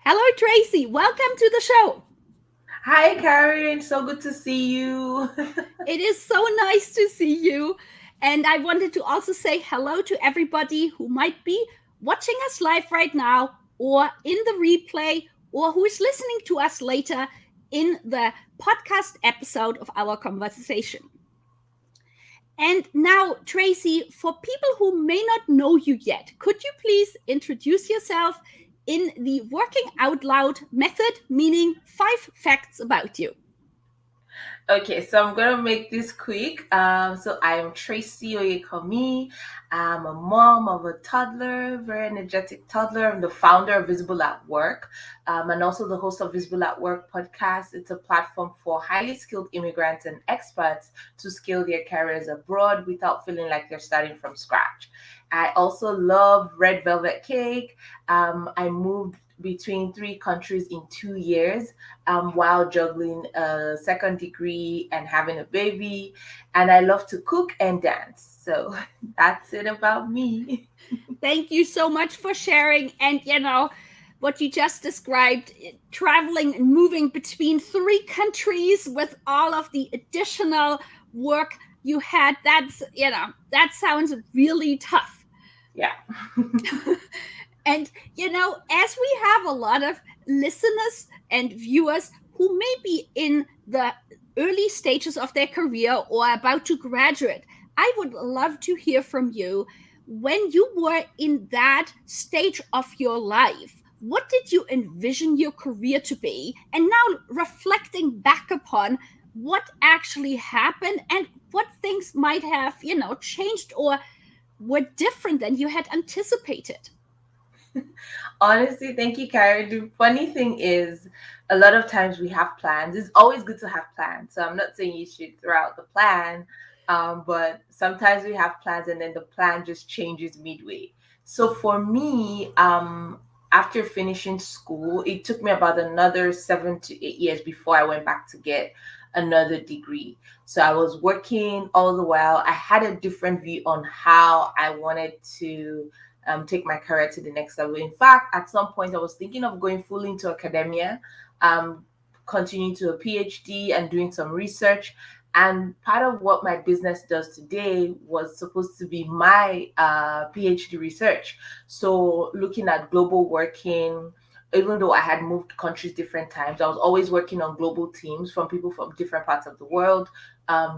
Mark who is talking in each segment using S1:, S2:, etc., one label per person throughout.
S1: Hello, Tracy. Welcome to the show.
S2: Hi, Karen. So good to see you.
S1: It is so nice to see you. And I wanted to also say hello to everybody who might be watching us live right now or in the replay or who is listening to us later in the podcast episode of our conversation. And now, Tracy, for people who may not know you yet, could you please introduce yourself in the working out loud method, meaning 5 facts about you?
S2: Okay, so I'm gonna make this quick. So I am Tracy Oyekanmi. I'm a mom of a toddler, very energetic toddler. I'm the founder of Visible at Work, and also the host of Visible at Work podcast. It's a platform for highly skilled immigrants and expats to scale their careers abroad without feeling like they're starting from scratch. I also love red velvet cake. I moved between 3 countries in 2 years while juggling a second degree and having a baby. And I love to cook and dance. So that's it about me.
S1: Thank you so much for sharing. And, what you just described, traveling and moving between 3 countries with all of the additional work you had, that sounds really tough.
S2: Yeah.
S1: And, as we have a lot of listeners and viewers who may be in the early stages of their career or about to graduate, I would love to hear from you when you were in that stage of your life. What did you envision your career to be? And now reflecting back upon what actually happened and what things might have, changed or were different than you had anticipated.
S2: Honestly, thank you, Karen. The funny thing is, a lot of times we have plans. It's always good to have plans. So I'm not saying you should throw out the plan, but sometimes we have plans and then the plan just changes midway. So for me, after finishing school, it took me about another 7 to 8 years before I went back to get another degree. So I was working all the while. I had a different view on how I wanted to take my career to the next level. In fact, at some point, I was thinking of going fully into academia, um, continuing to a PhD and doing some research. And part of what my business does today was supposed to be my PhD research. So, looking at global working, even though I had moved countries different times, I was always working on global teams from people from different parts of the world,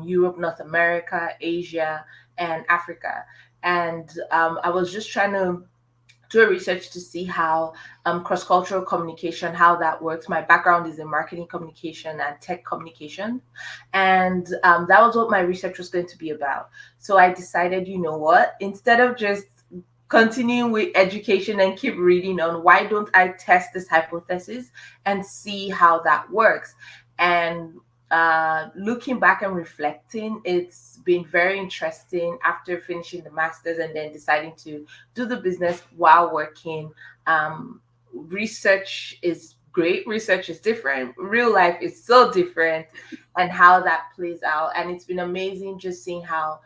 S2: Europe, North America, Asia, and Africa. And I was just trying to do a research to see how cross-cultural communication, how that works. My background is in marketing communication and tech communication, and that was what my research was going to be about. So I decided, you know what, instead of just continuing with education and keep reading on, why don't I test this hypothesis and see how that works? And looking back and reflecting, it's been very interesting after finishing the master's and then deciding to do the business while working. Research is great, research is different, real life is so different, and how that plays out. And it's been amazing just seeing how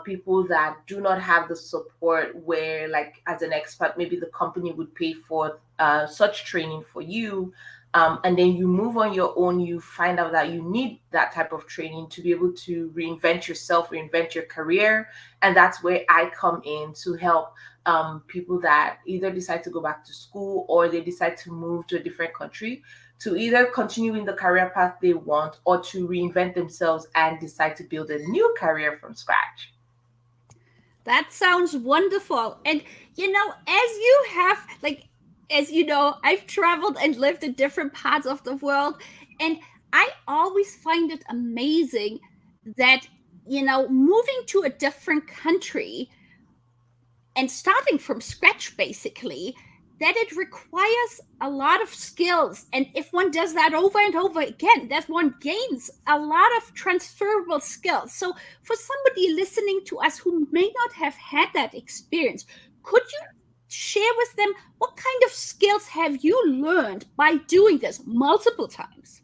S2: people that do not have the support, where, like, as an expert, maybe the company would pay for such training for you, and then you move on your own, you find out that you need that type of training to be able to reinvent yourself, reinvent your career. And that's where I come in to help people that either decide to go back to school or they decide to move to a different country, to either continue in the career path they want or to reinvent themselves and decide to build a new career from scratch.
S1: That sounds wonderful. And as you have as you know, I've traveled and lived in different parts of the world, and I always find it amazing that moving to a different country and starting from scratch basically, that it requires a lot of skills. And if one does that over and over again, that one gains a lot of transferable skills. So for somebody listening to us who may not have had that experience, could you share with them what kind of skills have you learned by doing this multiple times?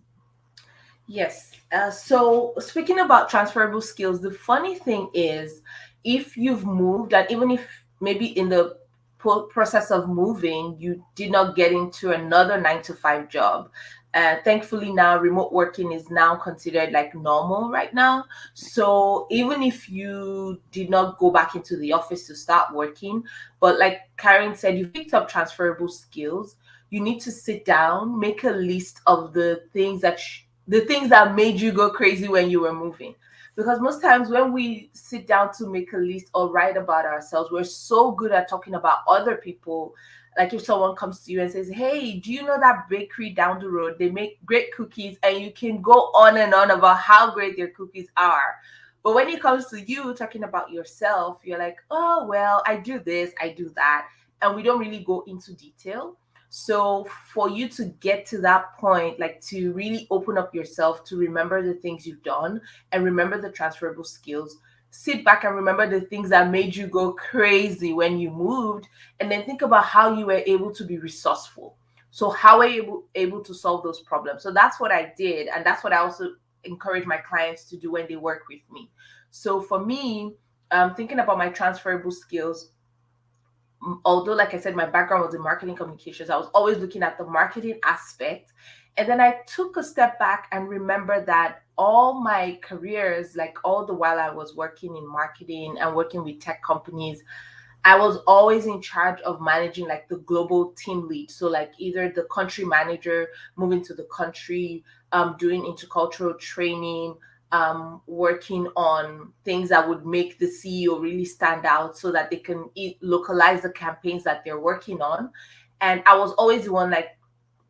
S2: Yes. So speaking about transferable skills, the funny thing is, if you've moved, and even if maybe in the process of moving, you did not get into another 9 to 5 job. Thankfully, now remote working is now considered like normal right now. So even if you did not go back into the office to start working, but like Karen said, you picked up transferable skills. You need to sit down, make a list of the things that made you go crazy when you were moving. Because most times when we sit down to make a list or write about ourselves, we're so good at talking about other people. Like if someone comes to you and says, "Hey, do you know that bakery down the road? They make great cookies," and you can go on and on about how great their cookies are. But when it comes to you talking about yourself, you're like, "Oh, well, I do this, I do that." And we don't really go into detail. So for you to get to that point, like to really open up yourself, to remember the things you've done and remember the transferable skills, sit back and remember the things that made you go crazy when you moved, and then think about how you were able to be resourceful. So how were you able to solve those problems? So that's what I did, and that's what I also encourage my clients to do when they work with me. So for me, thinking about my transferable skills, although like I said, my background was in marketing communications, I was always looking at the marketing aspect. And then I took a step back and remember that all my careers, like all the while I was working in marketing and working with tech companies, I was always in charge of managing like the global team lead. So like either the country manager moving to the country, doing intercultural training, working on things that would make the CEO really stand out so that they can localize the campaigns that they're working on. And I was always the one like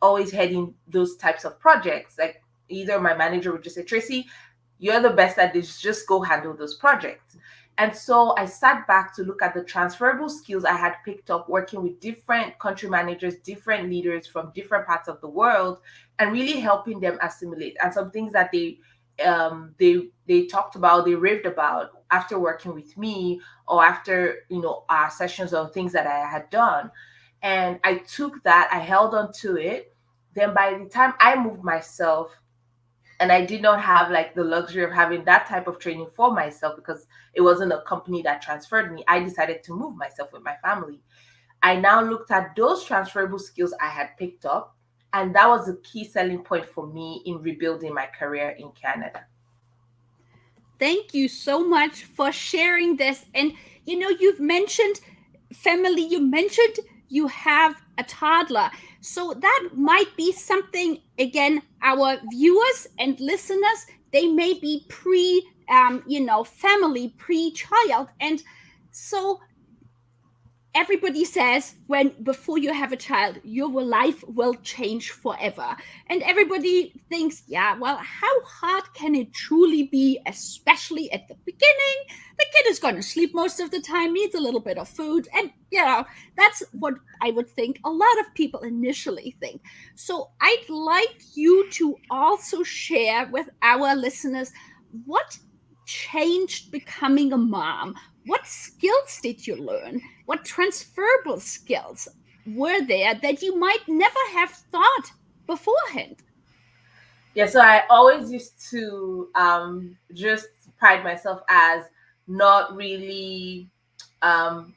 S2: always heading those types of projects. Like either my manager would just say, "Tracy, you're the best at this, just go handle those projects." And so I sat back to look at the transferable skills I had picked up working with different country managers, different leaders from different parts of the world, and really helping them assimilate. And some things that they talked about, they raved about after working with me, or after our sessions or things that I had done. And I took that, I held on to it. Then by the time I moved myself, and I did not have like the luxury of having that type of training for myself because it wasn't a company that transferred me. I decided to move myself with my family. I now looked at those transferable skills I had picked up, and that was a key selling point for me in rebuilding my career in Canada.
S1: Thank you so much for sharing this. And you've mentioned family, you mentioned you have a toddler. So that might be something, again, our viewers and listeners, they may be family, pre-child. And so everybody says when before you have a child your life will change forever, and everybody thinks, yeah, well, how hard can it truly be, especially at the beginning? The kid is going to sleep most of the time, needs a little bit of food, and that's what I would think a lot of people initially think. So I'd like you to also share with our listeners what changed becoming a mom. What skills did you learn? What transferable skills were there that you might never have thought beforehand?
S2: Yeah, so I always used to just pride myself as not really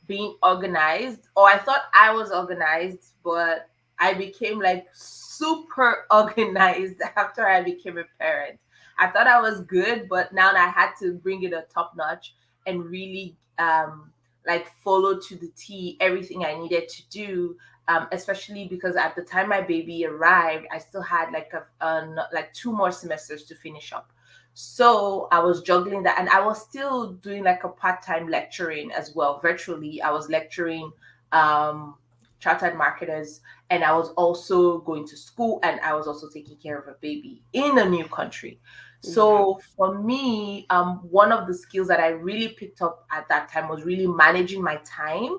S2: being organized, or I thought I was organized, but I became like super organized after I became a parent. I thought I was good, but now I had to bring it a top notch and really like follow to the T everything I needed to do. Especially because at the time my baby arrived, I still had like like 2 more semesters to finish up. So I was juggling that, and I was still doing like a part-time lecturing as well. Virtually, I was lecturing um, chartered marketers, and I was also going to school, and I was also taking care of a baby in a new country.
S1: Wow.
S2: So for me, one of the skills that I really picked up at that time was really managing my time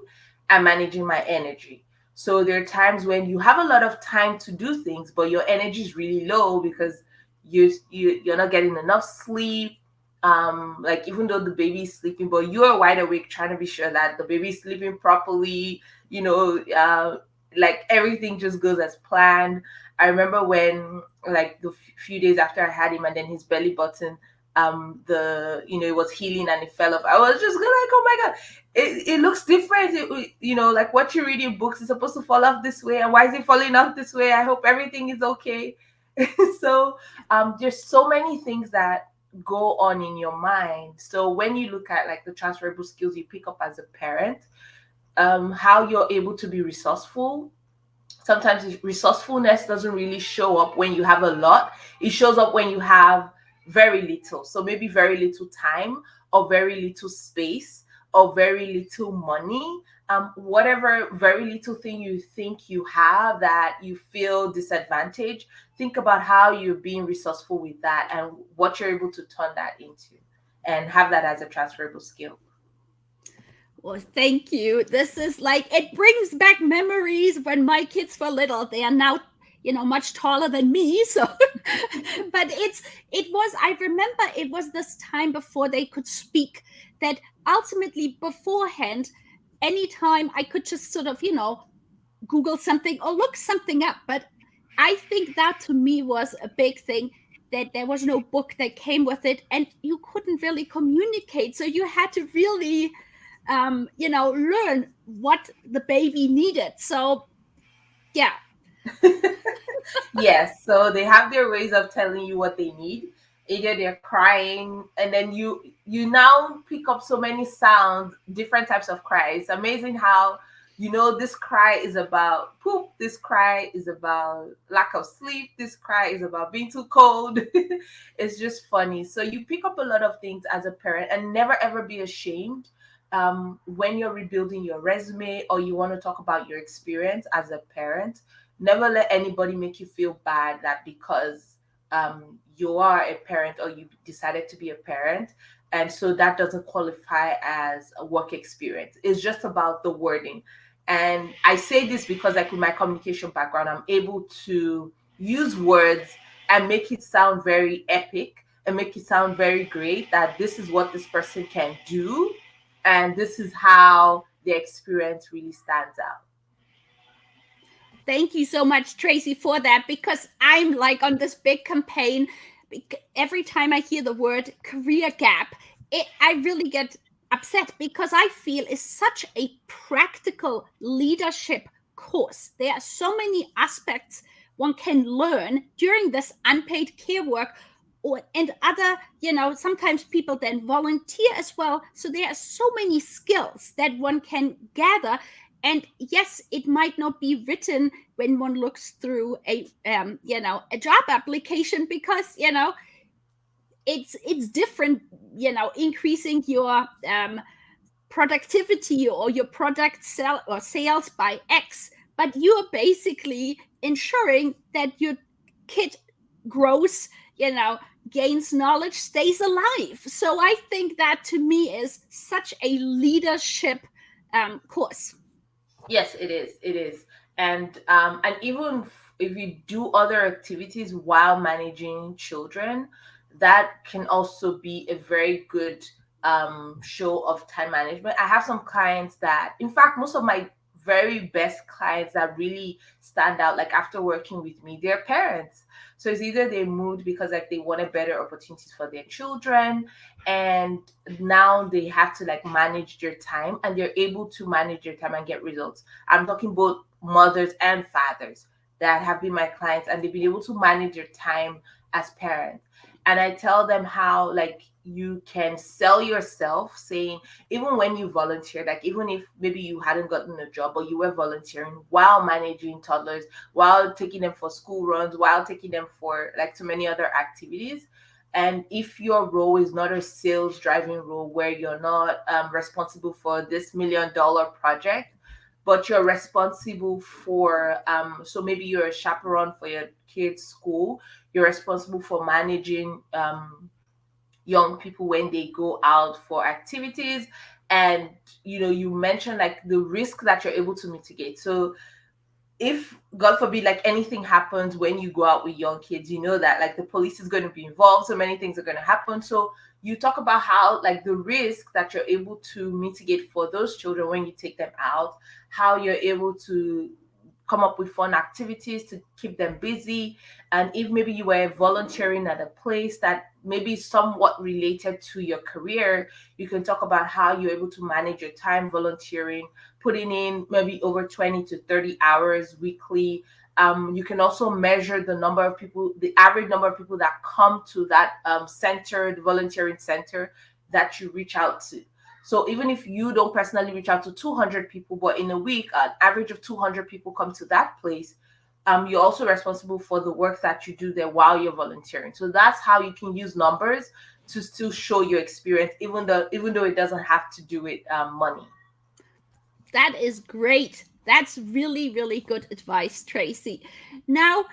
S2: and managing my energy. So there are times when you have a lot of time to do things, but your energy is really low because you're not getting enough sleep. Like even though the baby is sleeping, but you are wide awake trying to be sure that the baby is sleeping properly. Like everything just goes as planned. I remember when like the few days after I had him, and then his belly button the it was healing and it fell off. I was just like, oh my god, it looks different. Like what you read in books is supposed to fall off this way, and why is it falling off this way? I hope everything is okay. So there's so many things that go on in your mind. So when you look at like the transferable skills you pick up as a parent, how you're able to be resourceful. Sometimes resourcefulness doesn't really show up when you have a lot. It shows up when you have very little. So maybe very little time, or very little space, or very little money. Whatever very little thing you think you have that you feel disadvantaged, think about how you're being resourceful with that and what you're able to turn that into, and have that as a transferable skill.
S1: Well, thank you. This is like, it brings back memories when my kids were little. They are now, much taller than me. So, but I remember it was this time before they could speak, that ultimately beforehand, anytime I could just sort of, Google something or look something up. But I think that to me was a big thing, that there was no book that came with it, and you couldn't really communicate. So you had to really learn what the baby needed. So, yeah.
S2: Yes, so they have their ways of telling you what they need. Either they're crying, and then you now pick up so many sounds, different types of cry. It's amazing how this cry is about poop, this cry is about lack of sleep, this cry is about being too cold. It's just funny. So you pick up a lot of things as a parent, and never ever be ashamed when you're rebuilding your resume, or you want to talk about your experience as a parent. Never let anybody make you feel bad that because you are a parent, or you decided to be a parent, and so that doesn't qualify as a work experience. It's just about the wording. And I say this because, like, with my communication background, I'm able to use words and make it sound very epic, and make it sound very great, that this is what this person can do, and this is how the experience really stands out.
S1: Thank you so much, Tracy, for that, because I'm like on this big campaign. Every time I hear the word career gap, I really get upset, because I feel it's such a practical leadership course. There are so many aspects one can learn during this unpaid care work, and other, sometimes people then volunteer as well. So there are so many skills that one can gather. And yes, it might not be written when one looks through a job application, because it's different, increasing your productivity or your product sales by X, but you're basically ensuring that your kid grows, gains knowledge, stays alive. So I think that to me is such a leadership course.
S2: Yes, it is. It is. And even if you do other activities while managing children, that can also be a very good show of time management. I have some clients that, in fact, most of my very best clients that really stand out, like after working with me, they're parents. So it's either they moved because like they wanted better opportunities for their children, and now they have to like manage their time, and they're able to manage their time and get results. I'm talking both mothers and fathers that have been my clients, and they've been able to manage their time as parents. And I tell them how like you can sell yourself, saying even when you volunteer, like even if maybe you hadn't gotten a job, but you were volunteering while managing toddlers, while taking them for school runs, while taking them for like so many other activities. And if your role is not a sales driving role where you're not responsible for this $1 million project, but you're responsible for, so maybe you're a chaperone for your kids' school, you're responsible for managing young people when they go out for activities. And you mentioned like the risk that you're able to mitigate. So if God forbid like anything happens when you go out with young kids, you know that like the police is going to be involved, so many things are going to happen. So you talk about how like the risk that you're able to mitigate for those children when you take them out, how you're able to come up with fun activities to keep them busy. And if maybe you were volunteering at a place that maybe somewhat related to your career, you can talk about how you're able to manage your time volunteering, putting in maybe over 20 to 30 hours weekly. You can also measure the number of people, the average number of people that come to that center, the volunteering center that you reach out to. So even if you don't personally reach out to 200 people, but in a week, an average of 200 people come to that place, you're also responsible for the work that you do there while you're volunteering. So that's how you can use numbers to still show your experience, even though it doesn't have to do with money.
S1: That is great. That's really, really good advice, Tracy. Now,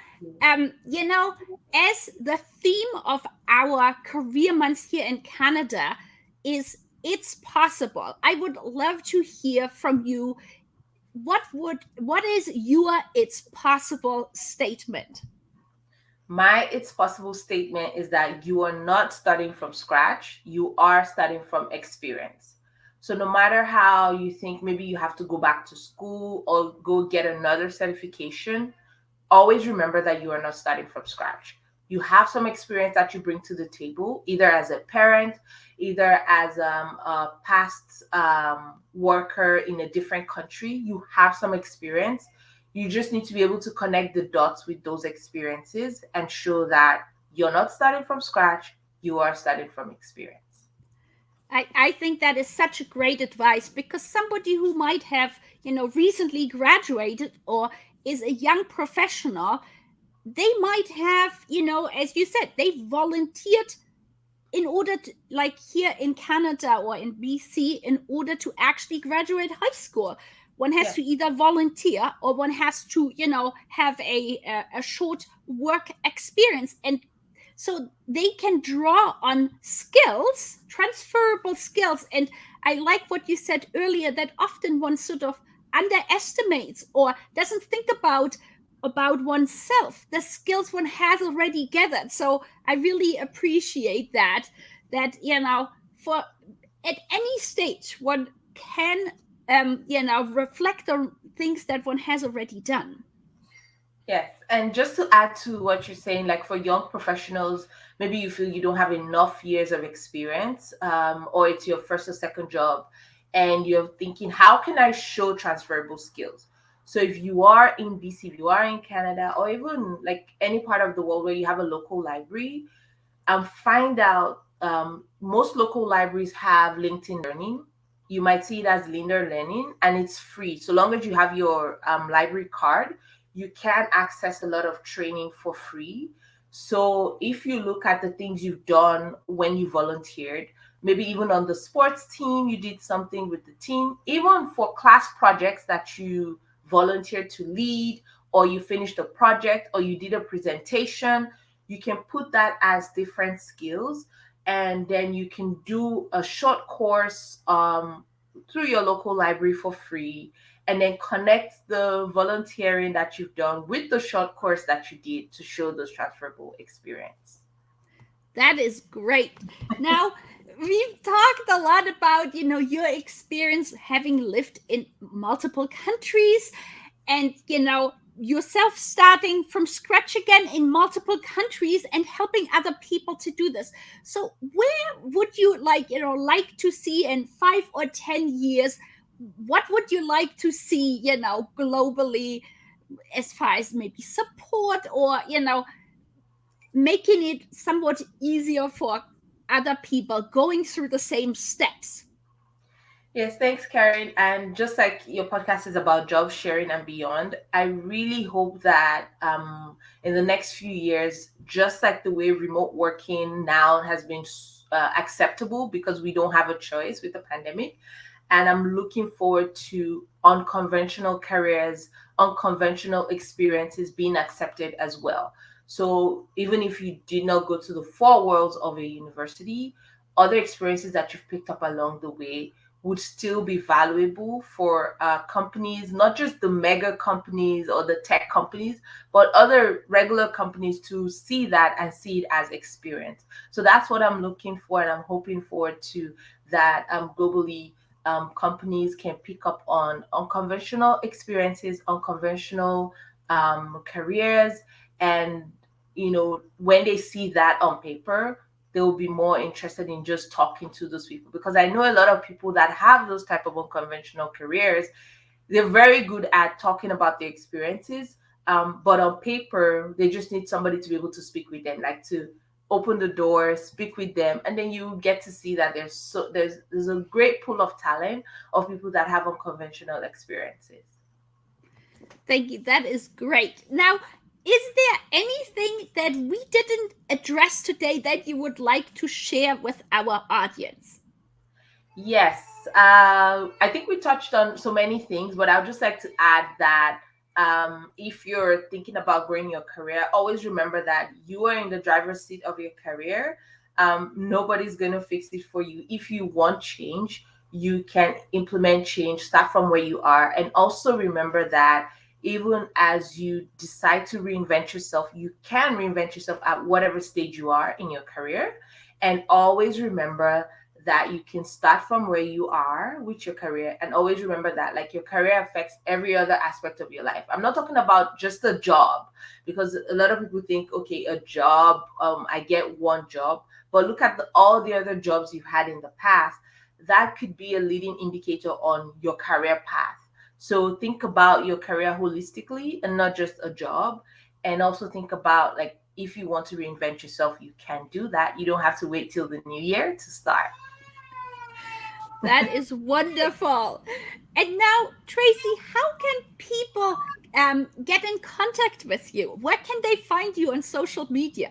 S1: as the theme of our career months here in Canada is it's possible, I would love to hear from you. What is your it's possible statement?
S2: My it's possible statement is that you are not starting from scratch, you are starting from experience. So no matter how you think maybe you have to go back to school or go get another certification, always remember that you are not starting from scratch. You have some experience that you bring to the table, either as a parent, either as a past worker in a different country. You have some experience. You just need to be able to connect the dots with those experiences and show that you're not starting from scratch, you are starting from experience.
S1: I think that is such a great advice because somebody who might have, recently graduated or is a young professional, they might have, as you said, they volunteered in order to, like here in Canada or in BC, in order to actually graduate high school. One has
S2: Yeah.
S1: to either volunteer or one has to, have a short work experience. And so they can draw on skills, transferable skills. And I like what you said earlier that often one sort of underestimates or doesn't think about oneself, the skills one has already gathered. So I really appreciate that for at any stage one can reflect on things that one has already done.
S2: Yes, and just to add to what you're saying, like for young professionals, maybe you feel you don't have enough years of experience, or it's your first or second job, and you're thinking, how can I show transferable skills? So if you are in BC, if you are in Canada, or even like any part of the world where you have a local library, find out most local libraries have LinkedIn Learning. You might see it as Linder Learning, and it's free. So long as you have your library card, you can access a lot of training for free. So if you look at the things you've done when you volunteered, maybe even on the sports team, you did something with the team, even for class projects that you volunteered to lead, or you finished a project, or you did a presentation, you can put that as different skills, and then you can do a short course through your local library for free, and then connect the volunteering that you've done with the short course that you did to show those transferable experience.
S1: That is great. Now, we've talked a lot about, your experience having lived in multiple countries and, yourself starting from scratch again in multiple countries and helping other people to do this. So, where would you like to see in 5 or 10 years? What would you like to see, globally, as far as maybe support or, making it somewhat easier for other people going through the same steps?
S2: Yes, thanks, Karen. And just like your podcast is about job sharing and beyond, I really hope that in the next few years, just like the way remote working now has been acceptable because we don't have a choice with the pandemic, and I'm looking forward to unconventional careers, unconventional experiences being accepted as well. So even if you did not go to the four walls of a university, other experiences that you've picked up along the way would still be valuable for companies, not just the mega companies or the tech companies, but other regular companies to see that and see it as experience. So that's what I'm looking for, and I'm hoping forward to that globally. Companies can pick up on unconventional experiences, unconventional careers, and when they see that on paper, they'll be more interested in just talking to those people. Because I know a lot of people that have those type of unconventional careers, they're very good at talking about their experiences, but on paper they just need somebody to be able to speak with them, like to open the door, speak with them, and then you get to see that there's a great pool of talent of people that have unconventional experiences.
S1: Thank you. That is great. Now, is there anything that we didn't address today that you would like to share with our audience?
S2: Yes, I think we touched on so many things, but I'd just like to add that if you're thinking about growing your career, always remember that you are in the driver's seat of your career. Nobody's going to fix it for you. If you want change, you can implement change, start from where you are. And also remember that even as you decide to reinvent yourself, you can reinvent yourself at whatever stage you are in your career. And always remember that you can start from where you are with your career, and always remember that like your career affects every other aspect of your life. I'm not talking about just a job, because a lot of people think, okay, a job, I get one job, but look at all the other jobs you've had in the past. That could be a leading indicator on your career path. So think about your career holistically and not just a job. And also think about, like, if you want to reinvent yourself, you can do that. You don't have to wait till the new year to start.
S1: That is wonderful. And now, Tracy, how can people get in contact with you? Where can they find you on social media?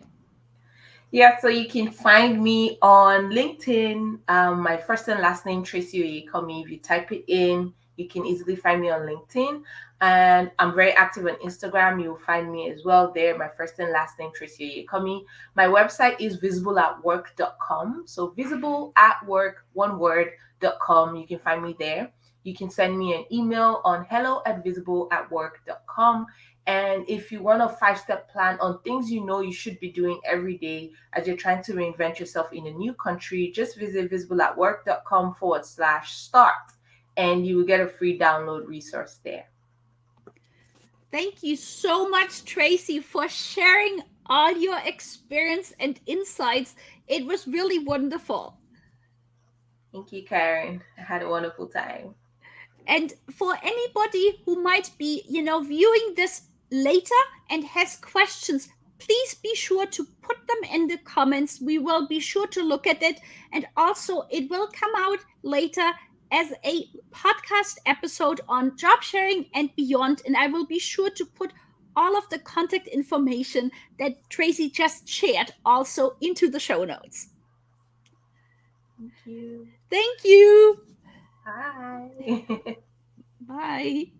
S2: Yeah, so you can find me on LinkedIn. My first and last name, Tracy Oyekanmi. If you type it in, you can easily find me on LinkedIn. And I'm very active on Instagram. You'll find me as well there. My first and last name, Tracy Oyekanmi. My website is visibleatwork.com. So visible at work, one word.com. You can find me there. You can send me an email on hello@visibleatwork.com. And if you want a 5-step plan on things you know you should be doing every day as you're trying to reinvent yourself in a new country, just visit visibleatwork.com/start, and you will get a free download resource there.
S1: Thank you so much, Tracy, for sharing all your experience and insights. It was really wonderful.
S2: Thank you, Karen. I had a wonderful time.
S1: And for anybody who might be, viewing this later and has questions, please be sure to put them in the comments. We will be sure to look at it. And also, it will come out later as a podcast episode on job sharing and beyond. And I will be sure to put all of the contact information that Tracy just shared also into the show notes.
S2: Thank you.
S1: Thank you.
S2: Bye.
S1: Bye.